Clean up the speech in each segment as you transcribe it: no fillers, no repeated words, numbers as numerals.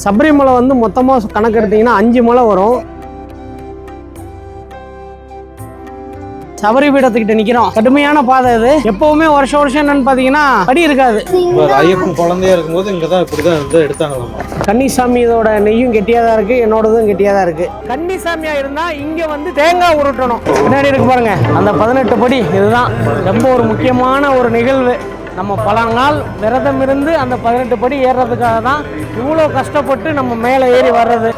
சபரிமலை வந்து மொத்தமாக கணக்கு எடுத்தீங்கன்னா 5 மலை வரும். சபரி பீடத்துக்கிட்ட நிக்கிறோம். கடுமையான பாதை இது. எப்பவுமே வருஷம் என்னன்னு பாத்தீங்கன்னா படி இருக்காது. ஐயப்பன் குழந்தையா இருக்கும்போது இங்கதான் இப்படிதான் எடுத்தாங்களாமா. கன்னிசாமி இதோட நெய்யும் கெட்டியாதான் இருக்கு, என்னோடதும் கெட்டியாதான் இருக்கு. கன்னிசாமியா இருந்தா இங்க வந்து தேங்காய் உருட்டணும். பின்னாடி இருக்கு பாருங்க அந்த 18 படி. இதுதான் ரொம்ப ஒரு முக்கியமான ஒரு நிகழ்வு. நம்ம பல நாள் விரதம் இருந்து அந்த 18 படி ஏறுறதுக்காக தான் இவ்வளோ கஷ்டப்பட்டு நம்ம மேலே ஏறி வர்றது.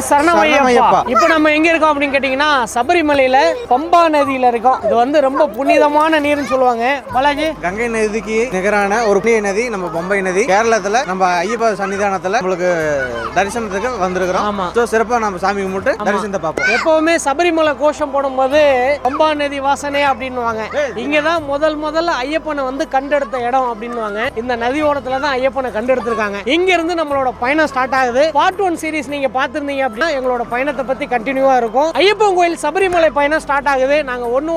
சரணமையப்பா. இப்ப நம்ம எங்க இருக்கோம் அப்படின்னு கேட்டீங்கன்னா சபரிமலையில பம்பா நதியில இருக்கோம். இது வந்து ரொம்ப புனிதமான நீர்னு சொல்லுவாங்க. பாலாஜி, கங்கை நதிக்கு நிகரான ஒரு புனித நதி நம்ம பம்பை நதி. கேரளத்துல நம்ம ஐயப்பா சன்னிதானத்துல உங்களுக்கு தரிசனத்துக்கு வந்திருக்கிறோம். ஆமா, சிறப்பா நம்ம சாமி கும்பிட்டு தரிசனத்தை பார்ப்போம். எப்பவுமே சபரிமலை கோஷம் போடும்போது பம்பா நதி வாசனை அப்படின்னுவாங்க. இங்கதான் முதல்ல ஐயப்பனை வந்து கண்டெடுத்த இடம் அப்படின்னுவாங்க. இந்த நதியோரத்துல தான் ஐயப்பனை கண்டெடுத்திருக்காங்க. இங்க இருந்து நம்மளோட பயணம் ஸ்டார்ட் ஆகுது. பார்ட் 1 சீரிஸ் நீங்க பாத்துருந்தீங்க அப்படின்னா எங்களோட பயணத்தை பத்தி கண்டினியூவா இருக்கும். ஐயப்பன் கோயில் சபரிமலை பயணம் ஸ்டார்ட் ஆகுது. நாங்க ஒன்னு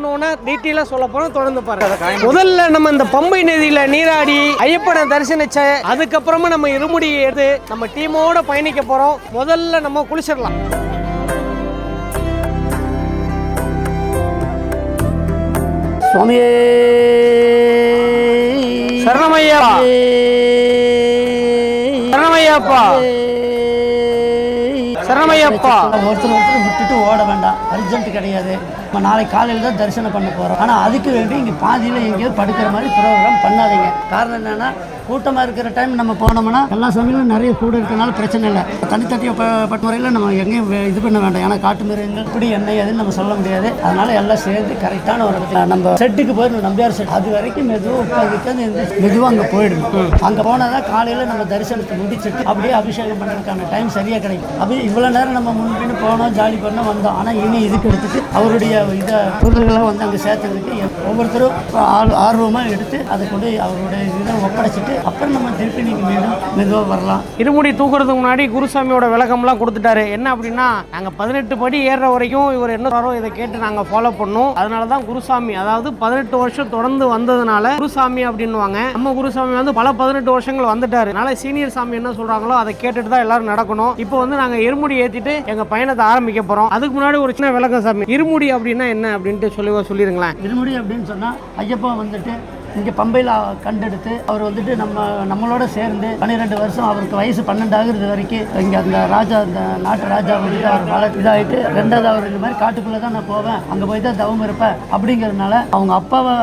ஒன்னா டீட்டெயிலா சொல்ல போறோம். தொடர்ந்து பாருங்க. முதல்ல நம்ம இந்த பம்பை நதியில நீராடி ஐயப்பனை தரிசனிச்ச அதுக்கப்புறமா நம்ம இருமுடி எடுத்து நம்ம டீமோட பயணிக்க போறோம். முதல்ல நம்ம குளிச்சிடலாம். சுவாமியே சரணமையா, சரணமையாப்பா, சரணமையப்பா. ஒருத்தர் விட்டுட்டு ஓட வேண்டாம். அர்ஜென்ட் கிடையாது. நம்ம நாளைக்கு காலையில் தான் தரிசனம் பண்ண போகிறோம். ஆனால் அதுக்கு வேண்டி இங்கே பாதியில் எங்கேயாவது படுக்கிற மாதிரி ப்ரோக்ராம் பண்ணாதீங்க. காரணம் என்னென்னா கூட்டமாக இருக்கிற டைம் நம்ம போனோம்னா எல்லா சமயங்களும் நிறைய கூட இருக்கிறனால பிரச்சனை இல்லை. தனித்தட்டியப்பட்ட முறையில் நம்ம எங்கேயும் இது பண்ண வேண்டாம். ஏன்னா காட்டு மிருகங்கள் இப்படி என்ன எதுன்னு நம்ம சொல்ல முடியாது. அதனால் எல்லாம் சேர்ந்து கரெக்டான ஒரு இடத்துல நம்ம செட்டுக்கு போயிடணும். நம்பியார் செட் அது வரைக்கும் மெதுவாக அங்கே போயிடணும். அங்கே போனால் தான் காலையில் நம்ம தரிசனத்தை முடிச்சுட்டு அப்படியே அபிஷேகம் பண்ணுறதுக்கான டைம் சரியாக கிடைக்கும். அப்படி இவ்வளோ நேரம் நம்ம முன்பின்னு போனோம், ஜாலி பண்ணோம், வந்தோம். ஆனால் இனி இதுக்கு எடுத்துட்டு அவருடைய இதை பொருள்களை வந்து அங்கே சேர்த்துறதுக்கு ஒவ்வொருத்தரும் ஆர்வமாக எடுத்து அதை கொண்டு அவருடைய இதை ஒப்படைச்சிட்டு அப்புறம் நம்ம திருப்பி நீங்கள் மீண்டும் மெதுவாக வரலாம். இருமுடி தூக்குறதுக்கு முன்னாடி குருசாமியோட விளக்கம்லாம் கொடுத்துட்டாரு. என்ன அப்படின்னா நாங்கள் 18 படி ஏறுற வரைக்கும் இவர் என்ன வரோம் இதை கேட்டு நாங்கள் ஃபாலோ பண்ணோம். அதனால தான் குருசாமி, அதாவது 18 வருஷம் தொடர்ந்து வந்ததுனால குருசாமி அப்படின்னுவாங்க. நம்ம குருசாமி வந்து பல 18 வருஷங்கள் வந்துட்டாரு. அதனால சீனியர் சாமி என்ன சொல்றாங்களோ அதை கேட்டுட்டு தான் எல்லாரும் நடக்கணும். இப்போ வந்து நாங்கள் இருமுடி ஏற்றிட்டு எங்கள் பயணத்தை ஆரம்பிக்க போகிறோம். அதுக்கு முன்னாடி ஒரு சின்ன விளக்கம் சாமி. இருமுடி அப்படின்னா என்ன அப்படின்ட்டு சொல்லிடுங்களேன். இருமுடி அப்படின்னு சொன்னால் ஐயப்பா வந்துட்டு இங்கே பம்பையில் கண்டெடுத்து அவர் வந்துட்டு நம்மளோட சேர்ந்து 12 வருஷம், அவருக்கு வயசு 12 ஆகுறது வரைக்கும் இங்கே அந்த ராஜா, அந்த நாட்டு ராஜா வந்துட்டு அவர் இதாகிட்டு 2வது அவர் இந்த மாதிரி காட்டுக்குள்ளே தான் நான் போவேன், அங்கே போய் தான் தவம் இருப்பேன் அப்படிங்கிறதுனால அவங்க அப்பாவை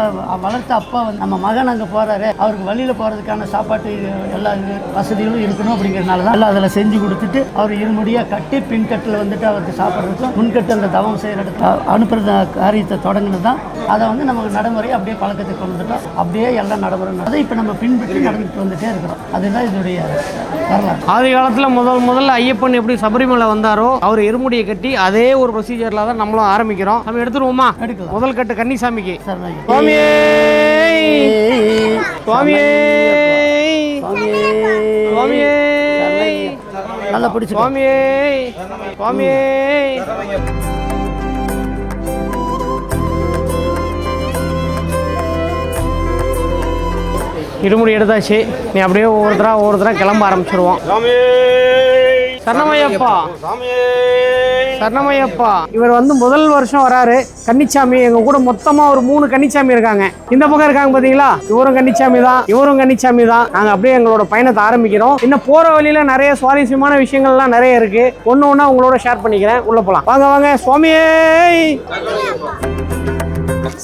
வளர்த்த அப்பா வந்து நம்ம மகன் அங்கே போகிறாரு, அவருக்கு வழியில் போகிறதுக்கான சாப்பாட்டு எல்லா வசதிகளும் இருக்கணும் அப்படிங்கிறதுனால தான் எல்லாம் அதில் செஞ்சு கொடுத்துட்டு அவர் இருமுடியாக கட்டி பின்கட்டில் வந்துட்டு அவருக்கு சாப்பிட்றதுக்கும் முன்கட்டு அந்த தவம் செய்கிற இடத்துல அனுப்புறது காரியத்தை தொடங்கினது தான். அதை வந்து நமக்கு நடைமுறை அப்படியே பழக்கத்துக்கு வந்துட்டோம். அப்படியே எல்லாம் நடைமுறை அதை இப்போ நம்ம பின்பற்றி நடந்துட்டு வந்துட்டே இருக்கிறோம். அதுதான் இதோடைய வரலாறு. ஆதி காலத்தில் முதல்ல ஐயப்பன் எப்படி சபரிமலை வந்தாரோ அவர் இருமுடியை கட்டி அதே ஒரு ப்ரொசீஜர்ல தான் நம்மளும் ஆரம்பிக்கிறோம். நம்ம எடுத்துருவோமா? முதல் கட்டு கன்னிசாமிக்கு. சுவாமியே சுவாமியே சுவாமியே நல்லா பிடிச்சி சுவாமியே சுவாமியே. இருமுடி எடுத்தாச்சு. நீ அப்படியே ஒவ்வொருத்தரா கிளம்ப ஆரம்பிச்சிருவோம். சரணமையப்பா, சரணமையப்பா. இவர் வந்து முதல் வருஷம் வராரு. கன்னிச்சாமி எங்க கூட மொத்தமா ஒரு 3 கன்னிச்சாமி இருக்காங்க. இந்த பக்கம் இருக்காங்க பாத்தீங்களா, இவரும் கன்னிச்சாமி தான், இவரும் கன்னிச்சாமி தான். நாங்க அப்படியே எங்களோட பயணத்தை ஆரம்பிக்கிறோம். இன்னும் போற வழியில நிறைய சுவாரஸ்யமான விஷயங்கள்லாம் நிறைய இருக்கு. ஒண்ணு உங்களோட ஷேர் பண்ணிக்கிறேன். உள்ள போலாம் வாங்க. சுவாமியே.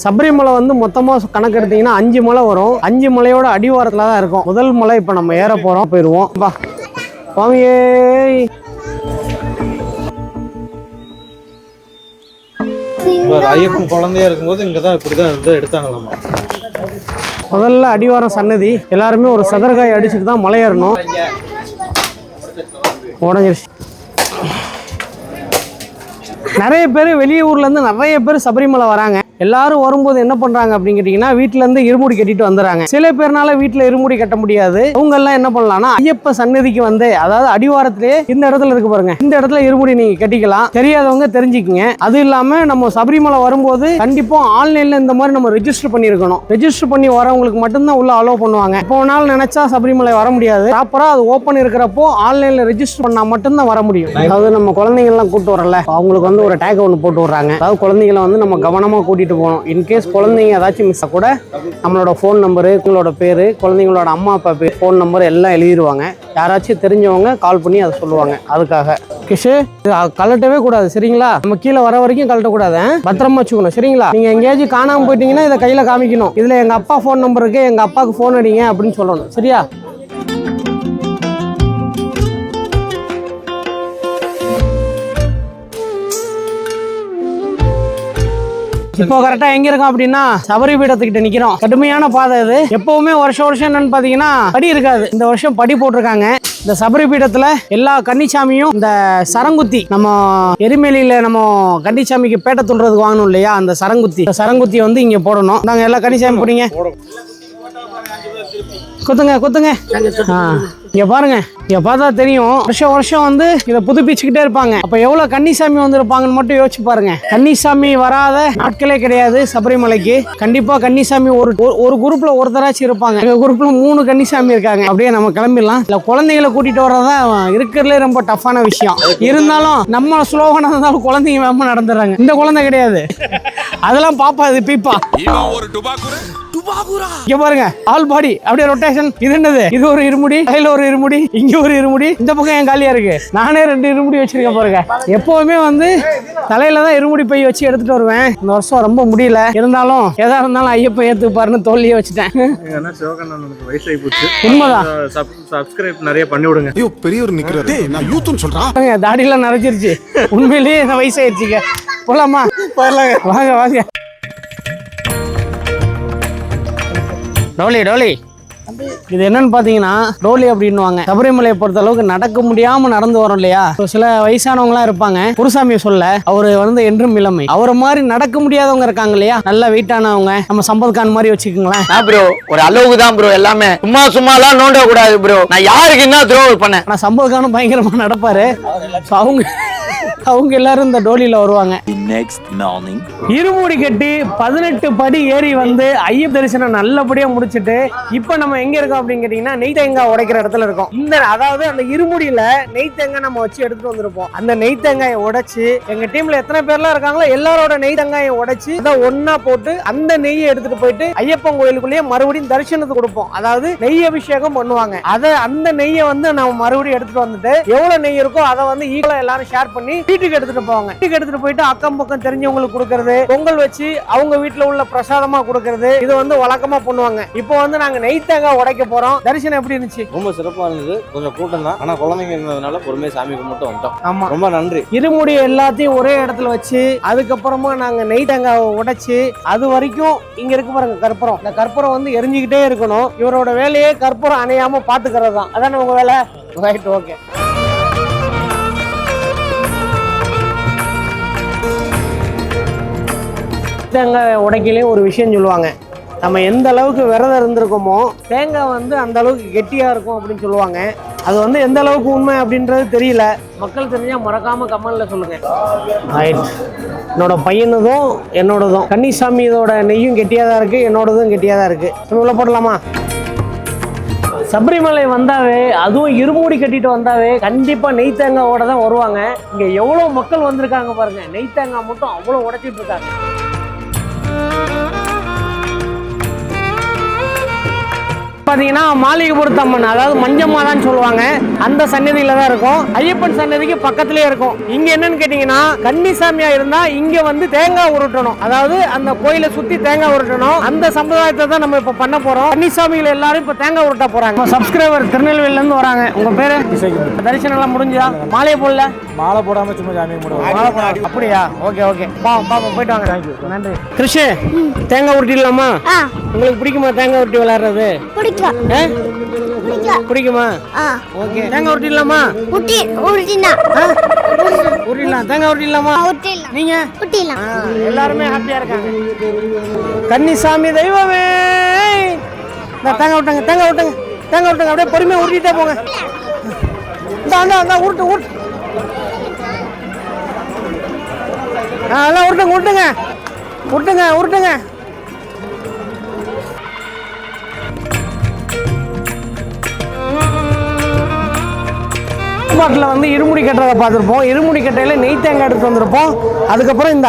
சபரிமலை வந்து மொத்தமாக கணக்கு எடுத்தீங்கன்னா 5 மலை வரும். 5 மலையோட அடிவாரத்தில் தான் இருக்கும். முதல் மலை இப்போ நம்ம ஏற போகிறோம். போயிடுவோம். வா சுவாமியே. ஐயப்பன் குழந்தையா இருக்கும்போது இங்கதான் இப்படிதான் எடுத்தாங்களாமா. முதல்ல அடிவாரம் சன்னதி. எல்லாருமே ஒரு சதர்காய் அடிச்சுட்டு தான் மலை ஏறணும். உடஞ்சிருச்சு. நிறைய பேர் வெளியூர்லேருந்து நிறைய பேர் சபரிமலை வராங்க. எல்லாரும் வரும்போது என்ன பண்றாங்க அப்படின்னு கேட்டீங்கன்னா வீட்டுல இருந்து இருமுடி கட்டிட்டு வந்துறாங்க. சில பேர்னால வீட்டுல இருமுடி கட்ட முடியாது. அவங்க எல்லாம் என்ன பண்ணலாம்னா ஐயப்ப சன்னதிக்கு வந்து, அதாவது அடிவாரத்திலேயே இந்த இடத்துல இருக்கு பாருங்க, இந்த இடத்துல இருமுடி நீங்க கட்டிக்கலாம். தெரியாதவங்க தெரிஞ்சுக்கங்க. அது இல்லாம நம்ம சபரிமலை வரும்போது கண்டிப்பா ஆன்லைன்ல இந்த மாதிரி நம்ம ரெஜிஸ்டர் பண்ணிருக்கணும். ரெஜிஸ்டர் பண்ணி வரவங்களுக்கு மட்டும்தான் உள்ள அலோவ் பண்ணுவாங்க. இப்போ நாள் நினைச்சா சபரிமலை வர முடியாது. ப்ராப்பரா அது ஓப்பன் இருக்கிறப்போ ஆன்லைன்ல ரெஜிஸ்டர் பண்ணா மட்டும்தான் வர முடியும். அதாவது நம்ம குழந்தைங்க எல்லாம் கூட்டு வரல, அவங்களுக்கு வந்து ஒரு டேக் ஒன்று போட்டு விடுறாங்க. அதாவது குழந்தைங்களை வந்து நம்ம கவனமா கூட்டிட்டு போகணும். இன்கேஸ் குழந்தைங்க ஏதாச்சும் மிஸ் கூட நம்மளோட ஃபோன் நம்பரு, உங்களோட பேரு, குழந்தைங்களோட அம்மா அப்பா பேர், ஃபோன் நம்பர் எல்லாம் எழுதிடுவாங்க. யாராச்சும் தெரிஞ்சவங்க கால் பண்ணி அதை சொல்லுவாங்க. அதுக்காக கிஷு கலட்டவே கூடாது சரிங்களா? நம்ம கீழே வர வரைக்கும் கலட்டக்கூடாது. பத்திரமா வச்சுக்கணும் சரிங்களா? நீங்க எங்கேயாச்சும் காணாம போயிட்டீங்கன்னா இதை கையில காமிக்கணும். இதுல எங்க அப்பா ஃபோன் நம்பர் இருக்கு, எங்க அப்பாவுக்கு ஃபோன் அடிங்க அப்படின்னு சொல்லணும் சரியா? இப்போ கரெக்டா எங்க இருக்கோம் அப்படின்னா சபரி பீடத்துக்கிட்ட நிக்கிறோம். கடுமையான பாதை இது. எப்பவுமே வருஷம் என்னன்னு பாத்தீங்கன்னா படி இருக்காது. இந்த வருஷம் படி போட்டிருக்காங்க. இந்த சபரி பீடத்துல எல்லா கன்னிசாமியும் இந்த சரங்குத்தி, நம்ம எரிமேலியில நம்ம கன்னிசாமிக்கு பேட்டை துண்டுறதுக்கு வாங்கணும் இல்லையா, அந்த சரங்குத்தி வந்து இங்க போடணும். நாங்க எல்லா கன்னிசாமி போறீங்க, குத்துங்க. இங்க பாருங்க, இங்க பார்த்தா தெரியும். வருஷம் வந்து இதை புதுப்பிச்சுக்கிட்டே இருப்பாங்க. அப்ப எவ்வளவு கன்னிசாமி வந்திருப்பாங்கன்னு மட்டும் யோசிச்சு பாருங்க. கன்னிசாமி வராத நாட்களே கிடையாது சபரிமலைக்கு. கண்டிப்பா கன்னிசாமி ஒரு குரூப்ல ஒருத்தராச்சும் இருப்பாங்க. எங்க குரூப்ல 3 கன்னிசாமி இருக்காங்க. அப்படியே நம்ம கிளம்பிடலாம். இல்ல குழந்தைகளை கூட்டிட்டு வர்றதா இருக்கிறதுலே ரொம்ப டஃப்பான விஷயம். இருந்தாலும் நம்ம ஸ்லோகனா இருந்தாலும் குழந்தைங்க வேகமா நடந்துடுறாங்க. இந்த குழந்தை கிடையாது, அதெல்லாம் பாப்பா, இது பீப்பா. இங்க பாருங்க, ஆல் பாடி அப்படியே ரொட்டேஷன். இது என்னது? இது ஒரு இருமுடி, கையில ஒரு இருமுடி, இங்க ஒரு இருமுடி, இந்த பக்கம் என் காலியா இருக்கு. நானே 2 இருமுடி வச்சிருக்கேன் பாருங்க. எப்பவுமே வந்து தலையில தான் இருமுடி பை வச்சு எடுத்துட்டு வருவேன். இந்த வருஷம் ரொம்ப முடியல. இருந்தாலும் எதா இருந்தாலும் ஐயப்ப ஏத்துப்பாருன்னு தோல்லியே வச்சுட்டேன். உண்மைதான். சப்ஸ்கிரைப் நிறைய பண்ணி விடுங்க. ஐயோ பெரியவர் நிக்கிறாரு, நான் யூத்னு சொல்றா. தாடியெல்லாம் நிறைஞ்சிருச்சு. உண்மையிலேயே என்ன வயசாயிருச்சுங்க. போலாமா? வாங்க. டோலி இது என்னன்னு பாத்தீங்கன்னா டோலி அப்படின்னுவாங்க. சபரிமலையை பொறுத்த அளவுக்கு நடக்க முடியாம நடந்து வரோம் இல்லையா, சில வயசானவங்களாம் இருப்பாங்க. குருசாமியை சொல்ல அவரு வந்து என்றும் இளமை. அவரை மாதிரி நடக்க முடியாதவங்க இருக்காங்க இல்லையா, நல்லா வெயிட்டானவங்க. நம்ம சம்பத் கான் மாதிரி வச்சுக்கோங்களேன். ப்ரோ ஒரு அளவுக்கு தான் ப்ரோ, எல்லாமே சும்மாலாம் நோண்ட கூடாது ப்ரோ. நான் யாருக்கு என்ன த்ரோல் பண்ணேன்? ஆனா சம்பத் கானும் பயங்கரமா நடப்பாரு. அவங்க எல்லாரும் இந்த டோலியில வருவாங்க. இருமுடி கட்டி 18 படி ஏறி வந்து ஐயப்ப தரிசனம் நல்லபடியா முடிச்சுட்டு இப்ப நம்ம எங்க இருக்கோம் அப்படின்னு கேட்டீங்கன்னா நெய் தேங்காய் உடைக்கிற இடத்துல இருக்கோம். அதாவது அந்த இருமுடியில நெய் தேங்காய் நம்ம வச்சு எடுத்துட்டு வந்திருப்போம். அந்த நெய் தேங்காயை உடைச்சு, எங்க டீம்ல எத்தனை பேர்லாம் இருக்காங்களோ எல்லாரோட நெய் தேங்காயை உடைச்சு அதை ஒன்னா போட்டு அந்த நெய்யை எடுத்துட்டு போயிட்டு ஐயப்பன் கோயிலுக்குள்ளேயே மறுபடியும் தரிசனத்துக்கு கொடுப்போம். அதாவது நெய் அபிஷேகம் பண்ணுவாங்க. அந்த நெய்யை வந்து நம்ம மறுபடியும் எடுத்துட்டு வந்துட்டு எவ்வளவு நெய் இருக்கோ அதை வந்து ஈக்குவலா எல்லாரும் ஷேர் பண்ணி வீட்டுக்கு எடுத்துட்டு போவாங்க. வீட்டுக்கு எடுத்துட்டு போயிட்டு அக்கம் பக்கம் தெரிஞ்சவங்களுக்கு கொடுக்கறது, பொங்கல் வச்சு அவங்க வீட்டுல உள்ள பிரசாதமா கொடுக்கறது, இது வந்து வழக்கமா பண்ணுவாங்க. இப்போ வந்து நாங்க நெய் தேங்காய் உடைக்க போறோம். தரிசனம் எப்படி இருந்துச்சு? ரொம்ப சிறப்பா இருந்தது. கொஞ்சம் கூட்டம் தான், ஆனா குழந்தைங்க இருந்ததுனால பொறுமையா சாமி கும்பிட்டு வந்துட்டோம். ஆமா, ரொம்ப நன்றி. இருமுடி எல்லாத்தையும் ஒரே இடத்துல வச்சு அதுக்கப்புறமா நாங்க நெய் தேங்காய் உடைச்சு அது வரைக்கும் இங்க இருக்கு பாருங்க கற்பூரம். இந்த கற்பூரம் வந்து எரிஞ்சுக்கிட்டே இருக்கணும். இவரோட வேலையே கற்பூரம் அணையாம பாத்துக்கிறது தான். அதானே உங்க வேலை? Right, okay. தேங்காய் உடைக்கலே ஒரு விஷயம் சொல்லுவாங்க. நம்ம எந்த அளவுக்கு விரதம் இருந்திருக்கோமோ தேங்காய் வந்து அந்த அளவுக்கு கெட்டியா இருக்கும் அப்படின்னு சொல்லுவாங்க. அது வந்து எந்த அளவுக்கு உண்மை அப்படின்றது தெரியல. மக்கள் தெரிஞ்சா மறக்காம கமெண்ட்ல சொல்லுங்க. என்னோட பையனதும் என்னோடதும் கன்னிசாமி இதோட நெய்யும் கெட்டியா தான் இருக்கு, என்னோடதும் கெட்டியா தான் இருக்கு. உள்ள போடலாமா? சபரிமலை வந்தாவே, அதுவும் இருமுடி கட்டிட்டு வந்தாவே கண்டிப்பா நெய் தேங்காயோட தான் வருவாங்க. இங்க எவ்வளவு மக்கள் வந்திருக்காங்க பாருங்க. நெய் தேங்காய் மட்டும் அவ்வளவு உடைச்சிட்டு இருக்காங்க. பாத்தீங்கன்னா மாளிகைபுரத்து அம்மன், அதாவது மஞ்சம்மா தான் சொல்லுவாங்க, அந்த சன்னதியில தான் இருக்கும். ஐயப்பன் சன்னதிக்கு பக்கத்திலே இருக்கும். இங்க என்னன்னு கேட்டீங்கன்னா கன்னிசாமியா இருந்தா இங்க வந்து தேங்காய் உருட்டணும். அதாவது அந்த கோயிலை சுத்தி தேங்காய் உருட்டணும். அந்த சம்பிரதாயத்தை தான் நம்ம இப்ப பண்ண போறோம். கன்னிசாமிகள் எல்லாரும் இப்ப தேங்காய் உருட்ட போறாங்க. சப்ஸ்கிரைபர் திருநெல்வேலில இருந்து வராங்க. உங்க பேரு? தரிசனம் எல்லாம் முடிஞ்சா? மாலையை போடல? மாலை போடாம சும்மா சாமி கும்பிடுவோம். அப்படியா? ஓகே. பாப்பா போயிட்டு வாங்க. நன்றி. கிருஷ்ண, தேங்காய் உருட்டிடலாமா? உங்களுக்கு பிடிக்குமா தேங்காய் உருட்டி விளையாடுறது? பிடிக்குமா? ஓகே. தேங்காய் உருட்டிடலாமா? உருட்டிடலாம். தேங்காய் உருட்டிடலாமா? நீங்க எல்லாருமே ஹாப்பியா இருக்காங்க. கன்னிசாமி தெய்வமே, தேங்காய் விட்டுங்க, தேங்காய் விட்டுங்க, தேங்காய் விட்டுங்க. அப்படியே பொறுமையா உருட்டிட்டே போங்க. உருட்டு உருட்டு. எல்லாம் உருட்டுங்க உருட்டுங்க உருட்டுங்க உருட்டுங்க. பாட்டில் வந்து இருமுடி கட்டுறதை பார்த்துருப்போம். இருமுடி கட்டையில் நெய் தேங்காய் எடுத்து வந்திருப்போம். அதுக்கப்புறம் இந்த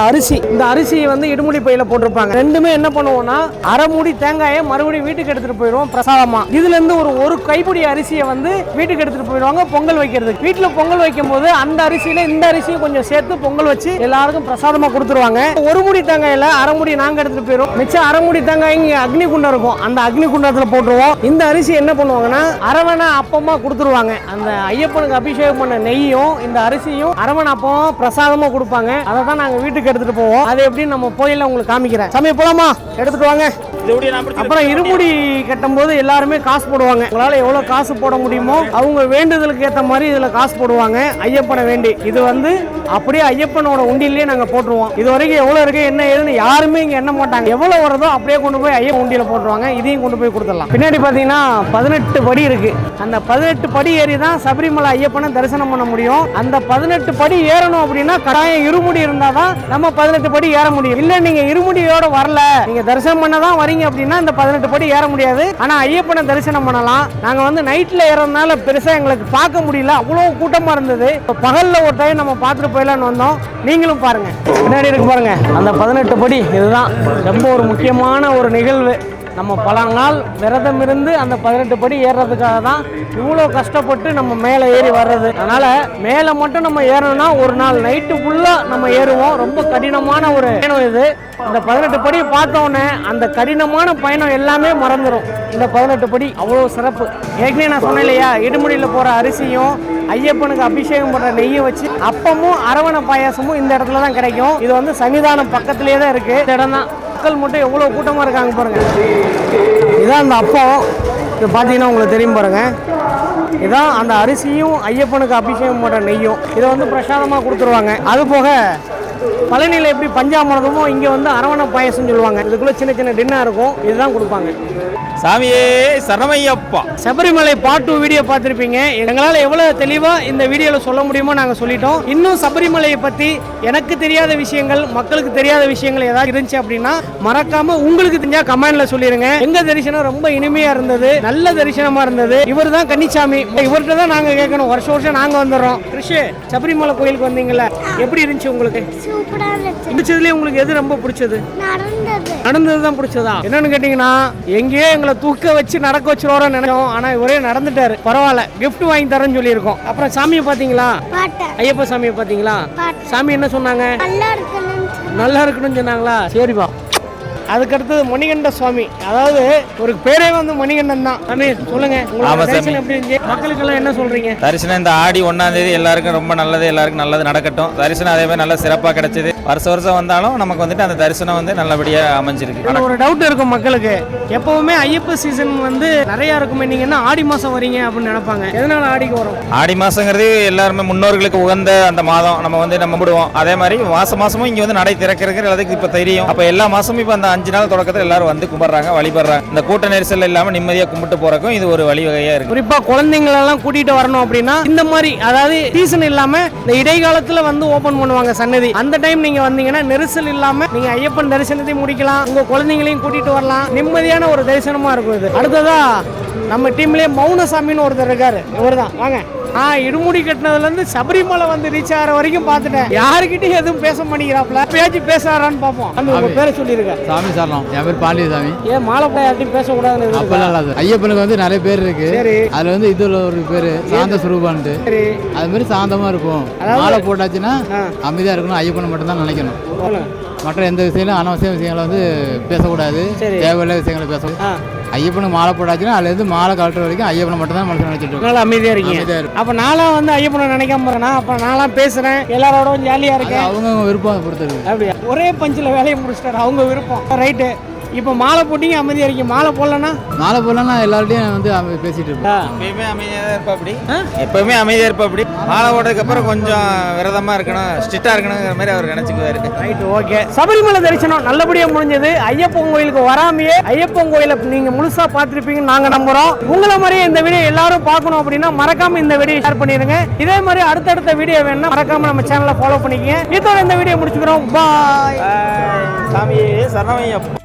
அரிசியை வந்து இருமுடி பையில போட்டிருப்பாங்க. ரெண்டுமே என்ன பண்ணுவோம்னா, அரை மூடி தேங்காயை மறுபடியும் வீட்டுக்கு எடுத்துட்டு போயிடுவோம் பிரசாதமா. இதுல இருந்து ஒரு கைப்பிடி அரிசியை வந்து வீட்டுக்கு எடுத்துட்டு போயிடுவாங்க பொங்கல் வைக்கிறதுக்கு. வீட்டுல பொங்கல் வைக்கும் போது அந்த அரிசியில இந்த அரிசியை கொஞ்சம் சேர்த்து பொங்கல் வச்சு எல்லாருக்கும் பிரசாதமா கொடுத்துருவாங்க. ஒரு மூடி தேங்காயில அரை மூடி நாங்க எடுத்துட்டு போயிடுவோம். மிச்சம் அரை மூடி தேங்காய் இங்க அக்னி குண்டம் இருக்கும், அந்த அக்னி குண்டத்துல போட்டுருவோம். இந்த அரிசி என்ன பண்ணுவாங்கன்னா அரவணை அப்பமா கொடுத்துருவாங்க. அந்த ஐயப்பனுக்கு அபிஷேகம் பண்ண நெய்யும் இந்த அரிசியும் அரவணை அப்பம் பிரசாதமா கொடுப்பாங்க. அதை தான் நாங்க வீட்டுக்கு எடுத்துட்டு போவோம். அது எப்படி நம்ம கோயில்ல உங்களுக்கு காமிக்கிறேன். சமயம் போலாமா? எடுத்துட்டு வாங்க. அப்புறம் இருமுடி கட்டும் போது எல்லாருமே காசு போடுவாங்க. உங்களால எவ்வளவு காசு போட முடியுமோ அவங்க வேண்டுதலுக்கு ஏற்ற மாதிரி இதுல காசு போடுவாங்க ஐயப்பனை வேண்டி. இது வந்து அப்படியே ஐயப்பனோட உண்டியிலேயே நாங்க போட்டுருவோம். இது வரைக்கும் எவ்வளவு இருக்கு என்ன ஏதுன்னு யாருமே இங்க எண்ண மாட்டாங்க. எவ்வளவு வருதோ அப்படியே கொண்டு போய் ஐயப்பன் உண்டியில போட்டுருவாங்க. இதையும் கொண்டு போய் கொடுத்துடலாம். பின்னாடி பாத்தீங்கன்னா 18 படி இருக்கு. அந்த 18 படி ஏறி தான் சபரிமலை ஐயப்பனை தரிசனம் பண்ண முடியும். அந்த 18 படி ஏறணும் அப்படின்னா கட்டாயம் இருமுடி இருந்தாதான் நம்ம 18 படி ஏற முடியும். இல்ல நீங்க இருமுடியோட வரல, நீங்க தரிசனம் பண்ணதான் வரீங்க அப்படின்னா இந்த 18 படி ஏற முடியாது. ஆனா ஐயப்பனை தரிசனம் பண்ணலாம். நாங்க வந்து நைட்ல ஏறதுனால பெருசா எங்களுக்கு பார்க்க முடியல, அவ்வளவு கூட்டமா இருந்தது. பகல்ல ஒரு டைம் நம்ம பார்த்துட்டு போயிடலான்னு வந்தோம். நீங்களும் பாருங்க, பின்னாடி இருக்கு பாருங்க அந்த 18 படி. இதுதான் ரொம்ப ஒரு முக்கியமான ஒரு நிகழ்வு. நம்ம பல நாள் விரதம் இருந்து அந்த 18 படி ஏறுறதுக்காக தான் இவ்வளோ கஷ்டப்பட்டு நம்ம மேலே ஏறி வர்றது. அதனால மேலே மட்டும் நம்ம ஏறணும்னா ஒரு நாள் நைட்டு ஃபுல்லாக நம்ம ஏறுவோம். ரொம்ப கடினமான ஒரு பயணம் இது. இந்த 18 படி பார்த்தோன்னே அந்த கடினமான பயணம் எல்லாமே மறந்துடும். இந்த 18 படி அவ்வளோ சிறப்பு. ஏற்கனவே நான் சொன்னேன் இல்லையா, இடுமுடியில் போகிற அரிசியும் ஐயப்பனுக்கு அபிஷேகம் பண்ணுற நெய்யும் வச்சு அப்பமும் அரவணை பாயாசமும் இந்த இடத்துல தான் கிடைக்கும். இது வந்து சன்னிதானம் பக்கத்துலேயே தான் இருக்குது. இந்த இடம் தான். மக்கள் மட்டும் எவ்வளோ கூட்டமாக இருக்காங்க பாருங்க. இதான் அந்த அப்பம். இது பார்த்தீங்கன்னா உங்களுக்கு தெரியும் பாருங்க. இதான் அந்த அரிசியும் ஐயப்பனுக்கு அபிஷேகம் பண்ணுற நெய்யும். இதை வந்து பிரசாதமாக கொடுத்துருவாங்க. அது போக பழனியில் எப்படி பஞ்சாமிரதமோ இங்கே வந்து அரவணை பாயசம் சொல்லுவாங்க. இதுக்குள்ள சின்ன சின்ன டின்னா இருக்கும், இதுதான் கொடுப்பாங்க. சாமியே சரணமையப்பா. சபரிமலை பார்ட் 2 வீடியோ பார்த்துருப்பீங்க. எங்களால் எவ்வளோ தெளிவாக இந்த வீடியோவில் சொல்ல முடியுமோ நாங்கள் சொல்லிட்டோம். இன்னும் சபரிமலையை பற்றி எனக்கு தெரியாத விஷயங்கள், மக்களுக்கு தெரியாத விஷயங்கள் ஏதாவது இருந்துச்சு அப்படின்னா மறக்காம உங்களுக்கு தெரிஞ்சா கமெண்ட்ல சொல்லிடுங்க. எங்க தரிசனம் ரொம்ப இனிமையா இருந்தது, நல்ல தரிசனமா இருந்தது. இவர் தான் கன்னிசாமி. இவர்கிட்ட தான் நாங்கள் கேட்கணும். வருஷம் வருஷம் நாங்கள் வந்துடுறோம். கிருஷ், சபரிமலை கோயிலுக்கு வந்தீங்கல்ல, எப்படி இருந்துச்சு உங்களுக்கு? பிடிச்சதுலேயே உங்களுக்கு எது ரொம்ப பிடிச்சது? நடந்தது தான் பிடிச்சதா? என்னன்னு கேட்டீங்கன்னா, எங்கேயோ எங்களை தூக்க வச்சு நடக்க வச்சுருவோம் நினைச்சோம். ஆனா இவரே நடந்துட்டாரு. பரவாயில்ல, கிஃப்ட் வாங்கி தரேன்னு சொல்லியிருக்கோம். அப்புறம் சாமியை பாத்தீங்களா? ஐயப்ப சாமியை பாத்தீங்களா? சாமி என்ன சொன்னாங்க? நல்லா இருக்கணும்னு சொன்னாங்களா? சரிப்பா. அதுக்கடுத்தது மணிகண்ட சுவாமி. அதாவது ஒரு பேரே வந்து மணிகண்டன் தான். சாமி சொல்லுங்க, தரிசனம் எப்படி இருந்துச்சு? மக்களுக்கு எல்லாம் என்ன சொல்றீங்க? தரிசனம் இந்த ஆடி 1ஆம் தேதி எல்லாருக்கும் ரொம்ப நல்லது, எல்லாருக்கும் நல்லது நடக்கட்டும். தரிசனம் அதே மாதிரி நல்ல சிறப்பாக கிடைச்சது. வருஷம் வருஷம் வந்தாலும் நமக்கு வந்துட்டு அந்த தரிசனம் வந்து நல்லபடியா அமைஞ்சிருக்கு. ஒரு டவுட் இருக்கும் மக்களுக்கு, எப்பவுமே ஐயப்ப சீசன் வந்து நிறைய இருக்குமே, நீங்க என்ன ஆடி மாசம் வரீங்க அப்படின்னு நினைப்பாங்க. எதனால ஆடிக்கு வரும்? ஆடி மாசங்கிறது எல்லாருமே முன்னோர்களுக்கு உகந்த அந்த மாதம். நம்ம வந்து கும்பிடுவோம். அதே மாதிரி மாசமும் இங்க வந்து நடை திறக்கிறது எல்லாத்துக்கும் இப்ப தெரியும். அப்ப எல்லா மாசமும் இப்ப அந்த 5 நாள் தொடக்கத்தில் எல்லாரும் வந்து கும்பிடுறாங்க, வழிபடுறாங்க. இந்த கூட்ட நெரிசல் இல்லாம நிம்மதியா கும்பிட்டு போறக்கும் இது ஒரு வழிவகையா இருக்கு. குறிப்பா குழந்தைங்களை எல்லாம் கூட்டிட்டு வரணும் அப்படின்னா இந்த மாதிரி, அதாவது சீசன் இல்லாம இந்த இடைக்காலத்துல வந்து ஓபன் பண்ணுவாங்க சன்னதி. அந்த டைம் நீங்க வந்தீங்கன்னா நெரிசல் இல்லாம நீங்க ஐயப்பன் தரிசனத்தையும் முடிக்கலாம், உங்க குழந்தைங்களையும் கூட்டிட்டு வரலாம். நிம்மதியான ஒரு தரிசனமா இருக்கும் இது. அடுத்ததா நம்ம டீம்லயே மௌனசாமின்னு ஒருத்தர் இருக்காரு. இவர் தான் வாங்க. இடுமுடி கட்டினதுல இருந்து சபரிமலை வந்து ரீச் ஆகிற வரைக்கும் பார்த்துட்டேன். யாருக்கிட்டையும் எதுவும் பேச மாட்டேங்கிறாப்ல. பேச்சு பேசுறாரான்னு பார்ப்போம். உங்க பேரை சொல்லிருக்க. சாமி சாரலாம். என் பேர் பாண்டியசாமி. ஏன் மாலைப்பா யார்ட்டையும் பேசக்கூடாதுன்னு? அப்பெல்லாம் இல்லாது. ஐயப்பனுக்கு வந்து நிறைய பேர் இருக்கு. அதுல வந்து இதுல ஒரு பேரு சாந்த சுரூபான்ட்டு. அது மாதிரி சாந்தமா இருக்கும். மாலை போட்டாச்சுன்னா அமைதியா இருக்கணும். ஐயப்பனை மட்டும் தான் நினைக்கணும். மற்ற எந்த விஷயங்களும் அனாவசிய விஷயங்களை வந்து பேசக்கூடாது. தேவையில்லாத விஷயங்களை பேசக்கூடாது. ஐயப்பனுக்கு மாலை போட்டாச்சுன்னா அதுல இருந்து மாலை கழட்டுற வரைக்கும் ஐயப்பனை மட்டும் தான் மனசு நினைச்சிட்டு இருக்கோம். அமைதியா இருக்கீங்க. அப்ப நானும் வந்து ஐயப்பனை நினைக்காம போறேன்னா, அப்ப நான்லாம் பேசுறேன், எல்லாரோட ஜாலியா இருக்கேன். அவங்க விருப்பம் பொறுத்தது. அப்படியா? ஒரே பஞ்சில் வேலையை முடிச்சிட்டாரு, அவங்க விருப்பம். ரைட்டு. இப்போ மாலை போட்டீங்க அமைதியா இருக்கீங்க, மாலை போடலன்னா மாலை போடலாம் எல்லார்ட்டையும் வந்து பேசிட்டு இருப்போம். எப்பயுமே அமைதியாக தான் இருப்பா அப்படி, எப்பவுமே அமைதியாக இருப்பா அப்படி. மாலை ஓடுறதுக்கு அப்புறம் கொஞ்சம் விரதமா இருக்கணும், ஸ்ட்ரிக்டா இருக்கணுங்கிற மாதிரி அவர் நினைச்சுக்குவாரு. Right, okay. சபரிமலை தரிசனம் நல்லபடியா முடிஞ்சது. ஐயப்பன் கோயிலுக்கு வராமையே ஐயப்பன் கோயிலை நீங்க முழுசா பார்த்திருப்பீங்கன்னு நாங்க நம்புறோம். உங்களை மாதிரியே இந்த வீடியோ எல்லாரும் பார்க்கணும் அப்படின்னா மறக்காம இந்த வீடியோ ஷேர் பண்ணிருங்க. இதே மாதிரி அடுத்தடுத்த வீடியோ வேணும்னா மறக்காம நம்ம சேனலை ஃபாலோ பண்ணிக்கங்க. இதோட இந்த வீடியோ முடிச்சுக்கிறோம். பாய். சாமியே சரணமையப்பா.